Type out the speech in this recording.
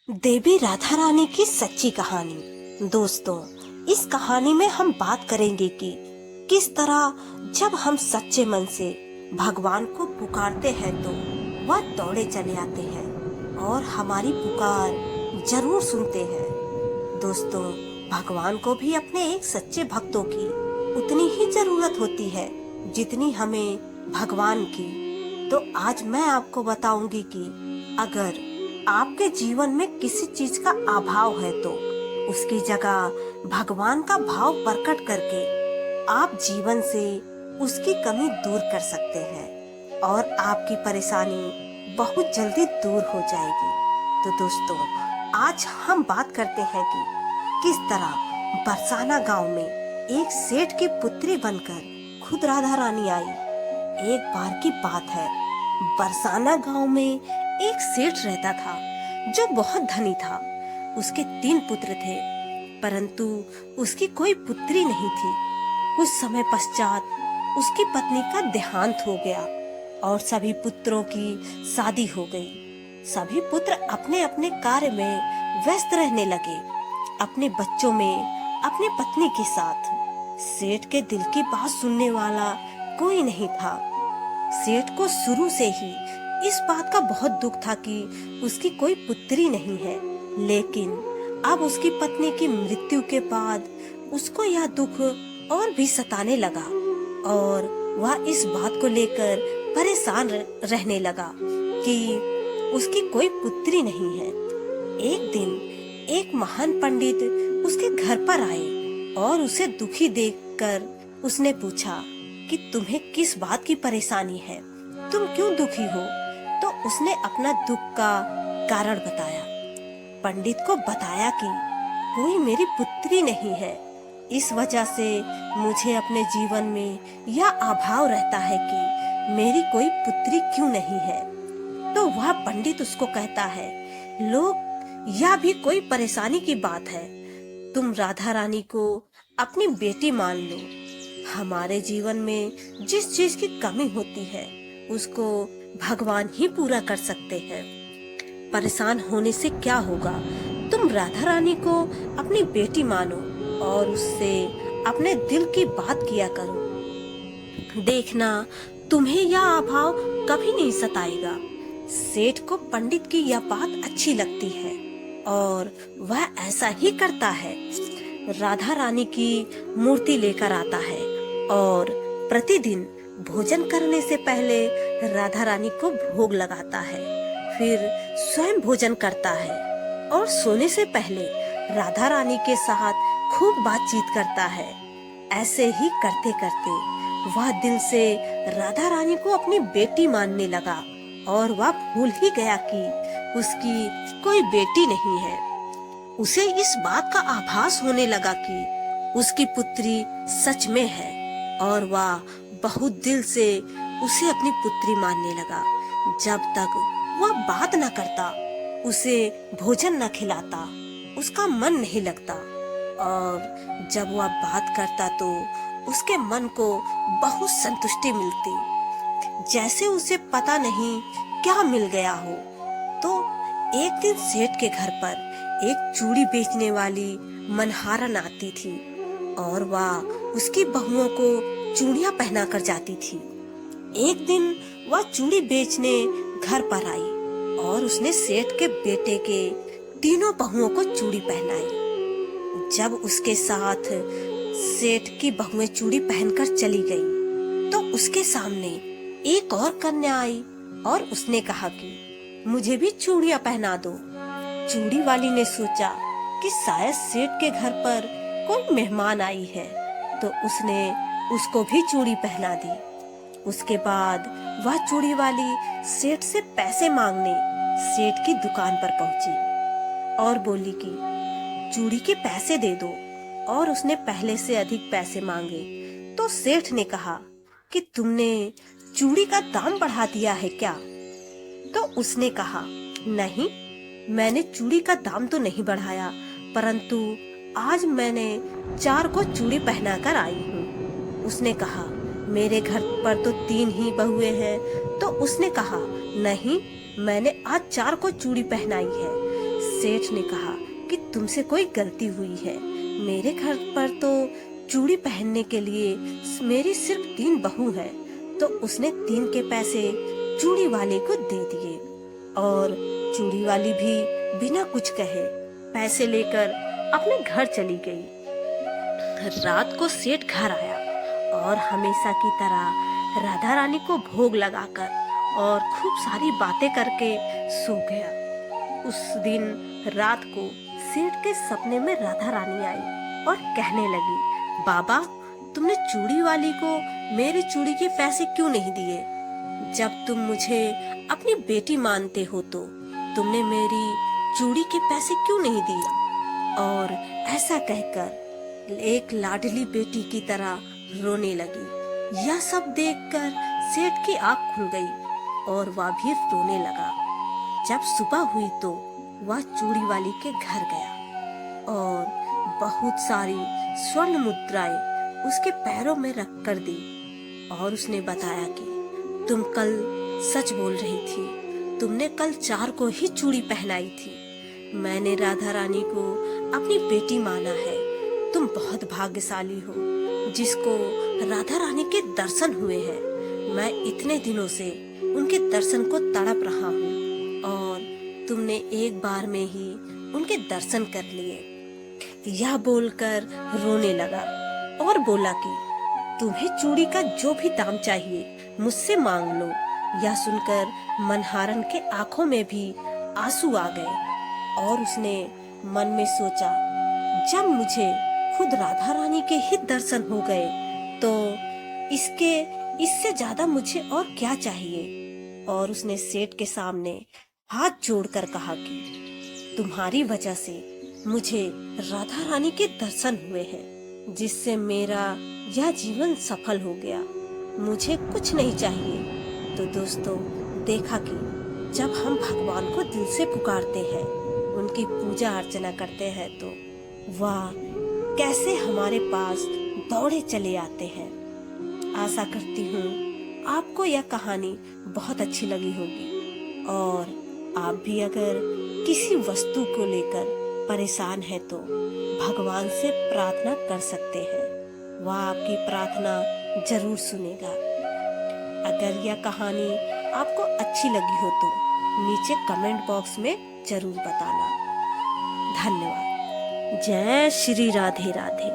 देवी राधा रानी की सच्ची कहानी। दोस्तों, इस कहानी में हम बात करेंगे कि किस तरह जब हम सच्चे मन से भगवान को पुकारते हैं तो वह दौड़े चले आते हैं और हमारी पुकार जरूर सुनते हैं। दोस्तों, भगवान को भी अपने एक सच्चे भक्तों की उतनी ही जरूरत होती है जितनी हमें भगवान की। तो आज मैं आपको बताऊंगी कि अगर आपके जीवन में किसी चीज का अभाव है तो उसकी जगह भगवान का भाव प्रकट करके आप जीवन से उसकी कमी दूर कर सकते हैं और आपकी परेशानी बहुत जल्दी दूर हो जाएगी। तो दोस्तों, आज हम बात करते हैं कि किस तरह बरसाना गांव में एक सेठ की पुत्री बनकर खुद राधा रानी आई। एक बार की बात है, बरसाना गांव में एक सेठ रहता था जो बहुत धनी था। उसके 3 पुत्र थे, परंतु उसकी कोई पुत्री नहीं थी। कुछ समय पश्चात उसकी पत्नी का देहांत हो गया और सभी पुत्रों की शादी हो गई। सभी पुत्र अपने अपने कार्य में व्यस्त रहने लगे, अपने बच्चों में, अपनी पत्नी के साथ। सेठ के दिल की बात सुनने वाला कोई नहीं था। सेठ को शुरू से ही इस बात का बहुत दुख था कि उसकी कोई पुत्री नहीं है, लेकिन अब उसकी पत्नी की मृत्यु के बाद उसको यह दुख और भी सताने लगा और वह इस बात को लेकर परेशान रहने लगा कि उसकी कोई पुत्री नहीं है। एक दिन एक महान पंडित उसके घर पर आए और उसे दुखी देखकर उसने पूछा कि तुम्हें किस बात की परेशानी है, तुम क्यों दुखी हो। तो उसने अपना दुख का कारण बताया। पंडित को बताया कि कोई मेरी पुत्री नहीं है, इस वजह से मुझे अपने जीवन में यह अभाव रहता है कि मेरी कोई पुत्री क्यों नहीं है। तो वह पंडित उसको कहता है, लोग यह भी कोई परेशानी की बात है, तुम राधा रानी को अपनी बेटी मान लो। हमारे जीवन में जिस चीज की कमी होती है उसको भगवान ही पूरा कर सकते हैं। परेशान होने से क्या होगा, तुम राधा रानी को अपनी बेटी मानो और उससे अपने दिल की बात किया करो। देखना, तुम्हें यह अभाव कभी नहीं सताएगा। सेठ को पंडित की यह बात अच्छी लगती है और वह ऐसा ही करता है। राधा रानी की मूर्ति लेकर आता है और प्रतिदिन भोजन करने से पहले राधा रानी को भोग लगाता है, फिर स्वयं भोजन करता है और सोने से पहले राधा रानी के साथ खूब बातचीत करता है। ऐसे ही करते करते वह दिल से राधा रानी को अपनी बेटी मानने लगा और वह भूल ही गया कि उसकी कोई बेटी नहीं है। उसे इस बात का आभास होने लगा कि उसकी पुत्री सच में है और वह बहुत दिल से उसे अपनी पुत्री मानने लगा। जब तक वह बात न करता, उसे भोजन न खिलाता, उसका मन नहीं लगता और जब वह बात करता तो उसके मन को बहुत संतुष्टि मिलती, जैसे उसे पता नहीं क्या मिल गया हो। तो एक दिन सेठ के घर पर एक चूड़ी बेचने वाली मनहारन आती थी और वह उसकी बहुओं को चूड़ियां पहना कर जाती थी। एक दिन वह चूड़ी बेचने घर पर आई और उसने सेठ के बेटे के तीनों बहुओं को चूड़ी पहनाई। जब उसके साथ सेठ की बहुएं चूड़ी पहनकर चली गई तो उसके सामने एक और कन्या आई और उसने कहा कि मुझे भी चूड़ियां पहना दो। चूड़ी वाली ने सोचा कि शायद सेठ के घर पर कोई मेहमान आई है, तो उसने उसको भी चूड़ी पहना दी। उसके बाद वह चूड़ी वाली सेठ से पैसे मांगने सेठ की दुकान पर पहुंची और बोली कि चूड़ी के पैसे दे दो, और उसने पहले से अधिक पैसे मांगे। तो सेठ ने कहा कि तुमने चूड़ी का दाम बढ़ा दिया है क्या। तो उसने कहा, नहीं, मैंने चूड़ी का दाम तो नहीं बढ़ाया, परंतु आज मैंने 4 को चूड़ी पहनाकर आई हूँ। उसने कहा, मेरे घर पर तो 3 ही बहुएं हैं। तो उसने कहा, नहीं, मैंने आज 4 को चूड़ी पहनाई है। सेठ ने कहा कि तुमसे कोई गलती हुई है। मेरे घर पर तो चूड़ी पहनने के लिए मेरी सिर्फ 3 बहू है। तो उसने 3 के पैसे चूड़ी वाले को दे दिए और चूड़ी वाली भी बिना कुछ कहे पैसे लेकर अपने घर चली गई। रात को सेठ घर आया और हमेशा की तरह राधा रानी को भोग लगाकर और खूब सारी बातें करके सो गया। उस दिन रात को सेठ के सपने में राधा रानी आई और कहने लगी, बाबा, तुमने चूड़ी वाली को मेरी चूड़ी के पैसे क्यों नहीं दिए? जब तुम मुझे अपनी बेटी मानते हो तो तुमने मेरी चूड़ी के पैसे क्यों नहीं दिए? और ऐसा कहकर एक लाडली बेटी की तरह रोने लगी। यह सब देखकर सेठ की आंख खुल गई और वह भी रोने लगा। जब सुबह हुई तो वह चूड़ी वाली के घर गया और बहुत सारी स्वर्ण मुद्राएं उसके पैरों में रख कर दी और उसने बताया कि तुम कल सच बोल रही थी, तुमने कल 4 को ही चूड़ी पहनाई थी। मैंने राधा रानी को अपनी बेटी माना है। तुम बहुत भाग्यशाली हो जिसको राधा रानी के दर्शन हुए हैं। मैं इतने दिनों से उनके दर्शन को तड़प रहा हूँ और तुमने एक बार में ही उनके दर्शन कर लिए। यह बोलकर रोने लगा और बोला कि तुम्हें चूड़ी का जो भी दाम चाहिए मुझसे मांग लो। यह सुनकर मनहारन के आंखों में भी आंसू आ गए और उसने मन में सोचा, जब मुझे खुद राधा रानी के ही दर्शन हो गए तो इससे ज्यादा मुझे और क्या चाहिए। और उसने सेठ के सामने हाथ जोड़कर कहा कि तुम्हारी वजह से मुझे राधा रानी के दर्शन हुए हैं, जिससे मेरा यह जीवन सफल हो गया। मुझे कुछ नहीं चाहिए। तो दोस्तों, देखा कि जब हम भगवान को दिल से पुकारते हैं, उनकी पूजा अर्चना करते हैं तो वह कैसे हमारे पास दौड़े चले आते हैं। आशा करती हूँ आपको यह कहानी बहुत अच्छी लगी होगी और आप भी अगर किसी वस्तु को लेकर परेशान है तो भगवान से प्रार्थना कर सकते हैं। वह आपकी प्रार्थना जरूर सुनेगा। अगर यह कहानी आपको अच्छी लगी हो तो नीचे कमेंट बॉक्स में जरूर बताना। धन्यवाद। जय श्री राधे राधे।